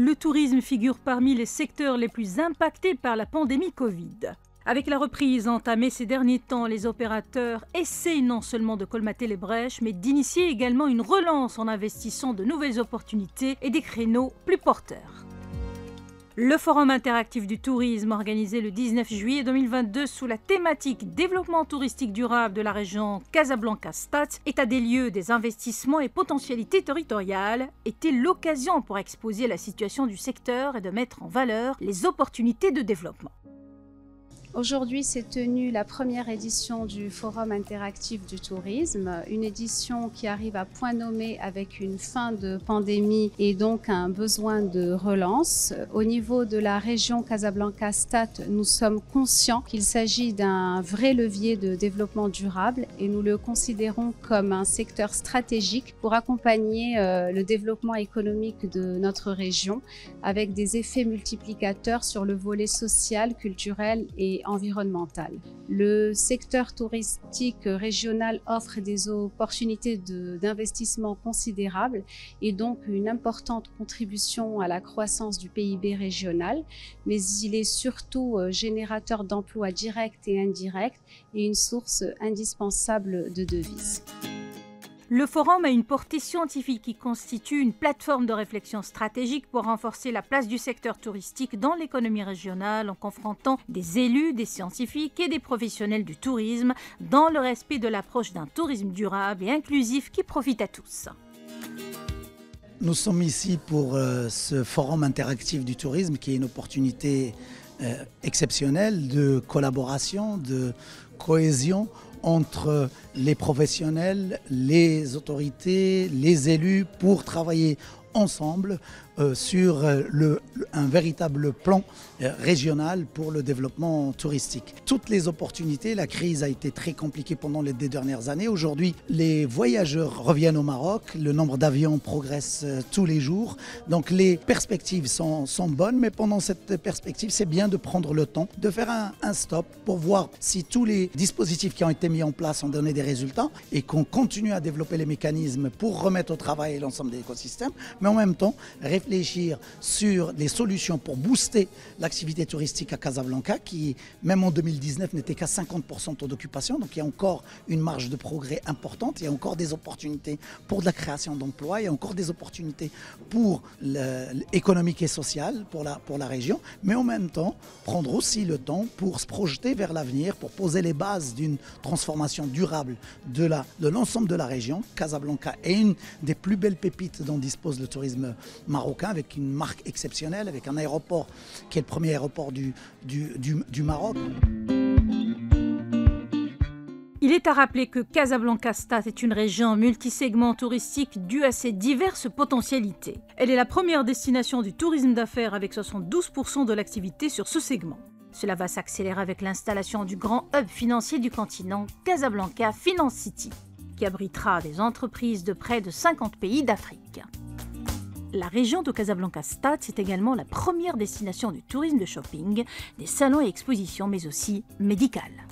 Le tourisme figure parmi les secteurs les plus impactés par la pandémie Covid. Avec la reprise entamée ces derniers temps, les opérateurs essaient non seulement de colmater les brèches, mais d'initier également une relance en investissant de nouvelles opportunités et des créneaux plus porteurs. Le Forum interactif du tourisme, organisé le 19 juillet 2022 sous la thématique développement touristique durable de la région Casablanca-Stades, état des lieux des investissements et potentialités territoriales, était l'occasion pour exposer la situation du secteur et de mettre en valeur les opportunités de développement. Aujourd'hui s'est tenue la première édition du Forum interactif du tourisme, une édition qui arrive à point nommé avec une fin de pandémie et donc un besoin de relance. Au niveau de la région Casablanca-Stades, nous sommes conscients qu'il s'agit d'un vrai levier de développement durable et nous le considérons comme un secteur stratégique pour accompagner le développement économique de notre région avec des effets multiplicateurs sur le volet social, culturel et environnementale. Le secteur touristique régional offre des opportunités d'investissement considérables et donc une importante contribution à la croissance du PIB régional, mais il est surtout générateur d'emplois directs et indirects et une source indispensable de devises. Le forum a une portée scientifique qui constitue une plateforme de réflexion stratégique pour renforcer la place du secteur touristique dans l'économie régionale en confrontant des élus, des scientifiques et des professionnels du tourisme dans le respect de l'approche d'un tourisme durable et inclusif qui profite à tous. Nous sommes ici pour ce forum interactif du tourisme qui est une opportunité exceptionnelle de collaboration, de cohésion entre les professionnels, les autorités, les élus pour travailler ensemble sur un véritable plan régional pour le développement touristique. Toutes les opportunités, la crise a été très compliquée pendant les 2 dernières années. Aujourd'hui, les voyageurs reviennent au Maroc, le nombre d'avions progresse tous les jours. Donc les perspectives sont bonnes, mais pendant cette perspective, c'est bien de prendre le temps, de faire un stop pour voir si tous les dispositifs qui ont été mis en place ont donné des résultats et qu'on continue à développer les mécanismes pour remettre au travail l'ensemble des écosystèmes, mais en même temps, réfléchir sur des solutions pour booster l'activité touristique à Casablanca qui, même en 2019, n'était qu'à 50% de taux d'occupation. Donc il y a encore une marge de progrès importante, il y a encore des opportunités pour de la création d'emplois, il y a encore des opportunités pour l'économique et sociale pour la région, mais en même temps, prendre aussi le temps pour se projeter vers l'avenir, pour poser les bases d'une transformation durable de l'ensemble de la région. Casablanca est une des plus belles pépites dont dispose le tourisme marocain, avec une marque exceptionnelle, avec un aéroport qui est le premier aéroport du Maroc. Il est à rappeler que Casablanca-Stades est une région multisegment touristique due à ses diverses potentialités. Elle est la première destination du tourisme d'affaires avec 72% de l'activité sur ce segment. Cela va s'accélérer avec l'installation du grand hub financier du continent, Casablanca Finance City, qui abritera des entreprises de près de 50 pays d'Afrique. La région de Casablanca-Stades est également la première destination du tourisme de shopping, des salons et expositions, mais aussi médicales.